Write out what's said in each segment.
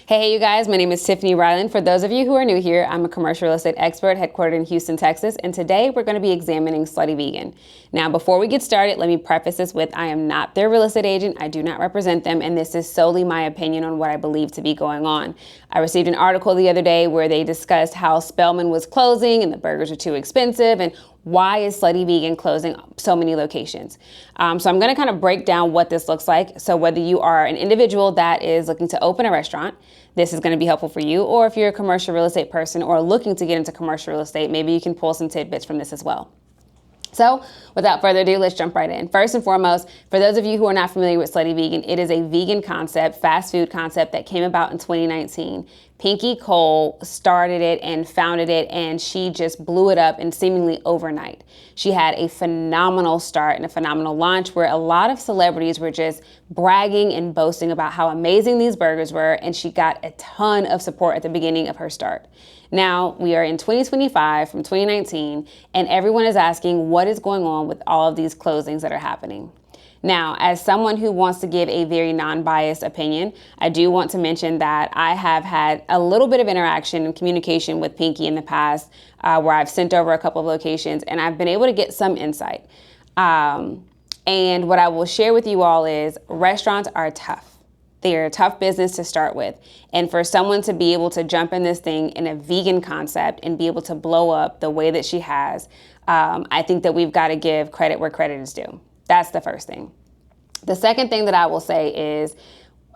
Hey, you guys, my name is Tiffany Ryland. For those of you who are new here, I'm a commercial real estate expert headquartered in Houston, Texas, and today we're going to be examining Slutty Vegan. Now, before we get started, let me preface this with I am not their real estate agent. I do not represent them, and this is solely my opinion on what I believe to be going on. I received an article the other day where they discussed how Spelman was closing and the burgers are too expensive, and why is Slutty Vegan closing so many locations? So I'm going to kind of break down what this looks like. So whether you are an individual that is looking to open a restaurant, this is going to be helpful for you. Or if you're a commercial real estate person or looking to get into commercial real estate, maybe you can pull some tidbits from this as well. So without further ado, let's jump right in. First and foremost, for those of you who are not familiar with Slutty Vegan, it is a vegan concept, fast food concept that came about in 2019. Pinky Cole started it and founded it, and she just blew it up and seemingly overnight. She had a phenomenal start and a phenomenal launch where a lot of celebrities were just bragging and boasting about how amazing these burgers were, and she got a ton of support at the beginning of her start. Now, we are in 2025 from 2019, and everyone is asking what is going on with all of these closings that are happening. Now, as someone who wants to give a very non-biased opinion, I do want to mention that I have had a little bit of interaction and communication with Pinky in the past where I've sent over a couple of locations and I've been able to get some insight. And what I will share with you all is restaurants are tough. They're a tough business to start with. And for someone to be able to jump in this thing in a vegan concept and be able to blow up the way that she has, I think that we've got to give credit where credit is due. That's the first thing. The second thing that I will say is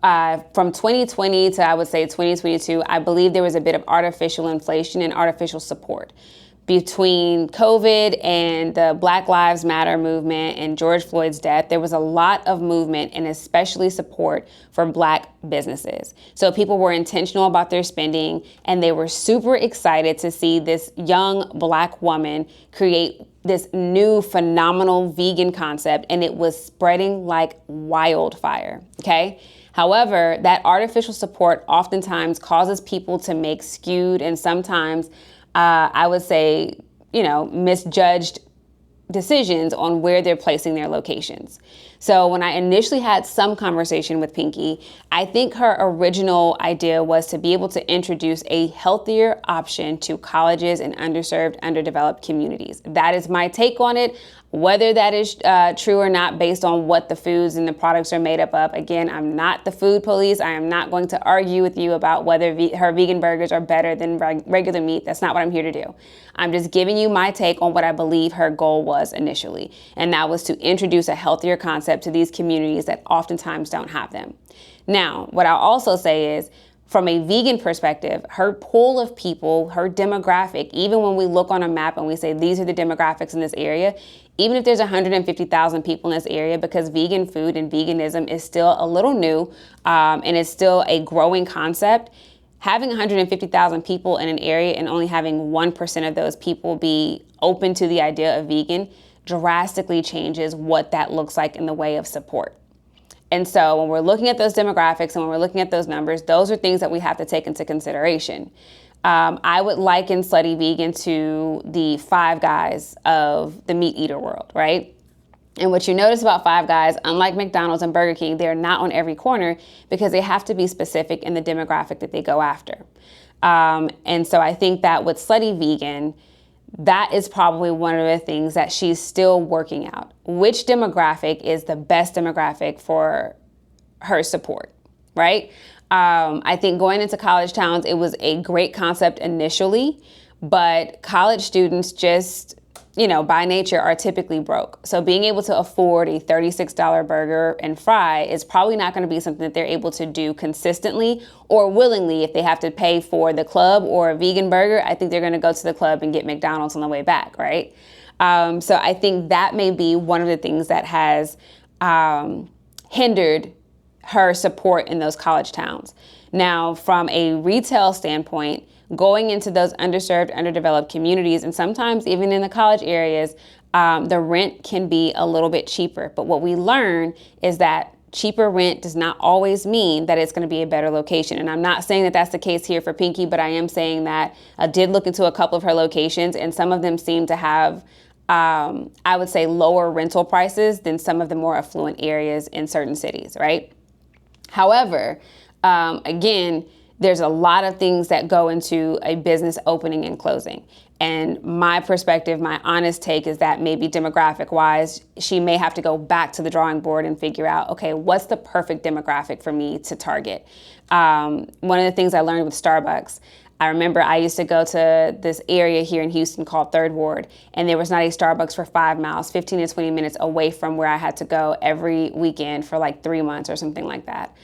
from 2020 to I would say 2022, I believe there was a bit of artificial inflation and artificial support. Between COVID and the Black Lives Matter movement and George Floyd's death, there was a lot of movement and especially support for Black businesses. So people were intentional about their spending and they were super excited to see this young Black woman create this new phenomenal vegan concept, and it was spreading like wildfire, okay? However, that artificial support oftentimes causes people to make skewed and sometimes I would say, misjudged decisions on where they're placing their locations. So when I initially had some conversation with Pinky, I think her original idea was to be able to introduce a healthier option to colleges and underserved, underdeveloped communities. That is my take on it. Whether that is true or not based on what the foods and the products are made up of. Again, I'm not the food police. I am not going to argue with you about whether her vegan burgers are better than regular meat. That's not what I'm here to do. I'm just giving you my take on what I believe her goal was initially. And that was to introduce a healthier concept to these communities that oftentimes don't have them. Now, what I'll also say is, from a vegan perspective, her pool of people, her demographic, even when we look on a map and we say these are the demographics in this area, even if there's 150,000 people in this area, because vegan food and veganism is still a little new and it's still a growing concept, having 150,000 people in an area and only having 1% of those people be open to the idea of vegan drastically changes what that looks like in the way of support. And so when we're looking at those demographics and when we're looking at those numbers, those are things that we have to take into consideration. I would liken Slutty Vegan to the Five Guys of the meat eater world, right? And what you notice about Five Guys, unlike McDonald's and Burger King, they're not on every corner because they have to be specific in the demographic that they go after. And so I think that with Slutty Vegan, that is probably one of the things that she's still working out. Which demographic is the best demographic for her support, right? I think going into college towns, it was a great concept initially, but college students just, by nature are typically broke. So being able to afford a $36 burger and fry is probably not going to be something that they're able to do consistently or willingly. If they have to pay for the club or a vegan burger, I think they're going to go to the club and get McDonald's on the way back, right? So I think that may be one of the things that has hindered her support in those college towns. Now, from a retail standpoint, going into those underserved, underdeveloped communities, and sometimes even in the college areas, the rent can be a little bit cheaper. But what we learn is that cheaper rent does not always mean that it's going to be a better location. And I'm not saying that that's the case here for Pinky, but I am saying that I did look into a couple of her locations, and some of them seem to have I would say lower rental prices than some of the more affluent areas in certain cities, right? However, again, there's a lot of things that go into a business opening and closing. And my perspective, my honest take is that maybe demographic wise, she may have to go back to the drawing board and figure out, okay, what's the perfect demographic for me to target? One of the things I learned with Starbucks, I remember I used to go to this area here in Houston called Third Ward, and there was not a Starbucks for 5 miles, 15 to 20 minutes away from where I had to go every weekend for like 3 months or something like that.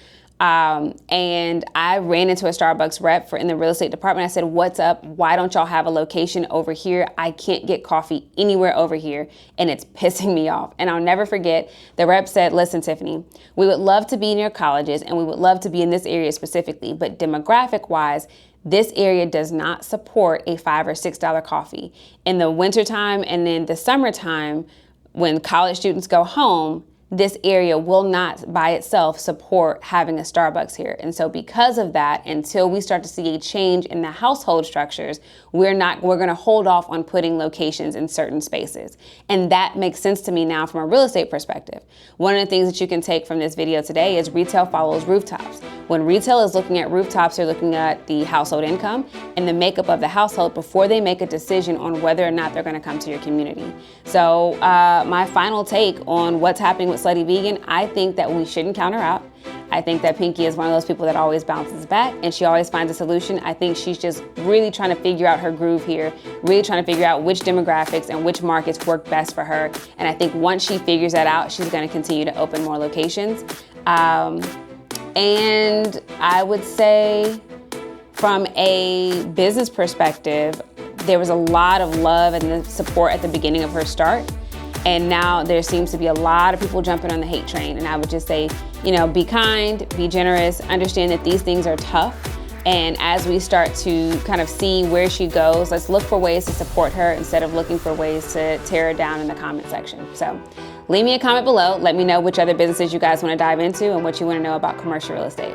And I ran into a Starbucks rep in the real estate department. I said, what's up? Why don't y'all have a location over here? I can't get coffee anywhere over here, and it's pissing me off. And I'll never forget, the rep said, listen, Tiffany, we would love to be near colleges, and we would love to be in this area specifically, but demographic wise, this area does not support a $5 or $6 coffee. In the wintertime and in the summertime, when college students go home, this area will not by itself support having a Starbucks here. And so because of that, until we start to see a change in the household structures, we're going to hold off on putting locations in certain spaces. And that makes sense to me now from a real estate perspective. One of the things that you can take from this video today is retail follows rooftops. When retail is looking at rooftops, they're looking at the household income and the makeup of the household before they make a decision on whether or not they're going to come to your community. So my final take on what's happening with Slutty Vegan, I think that we shouldn't count her out. I think that Pinky is one of those people that always bounces back and she always finds a solution. I think she's just really trying to figure out her groove here, really trying to figure out which demographics and which markets work best for her. And I think once she figures that out, she's going to continue to open more locations. And I would say from a business perspective, there was a lot of love and the support at the beginning of her start. And now there seems to be a lot of people jumping on the hate train. And I would just say, be kind, be generous, understand that these things are tough. And as we start to kind of see where she goes, let's look for ways to support her instead of looking for ways to tear her down in the comment section. So leave me a comment below. Let me know which other businesses you guys want to dive into and what you want to know about commercial real estate.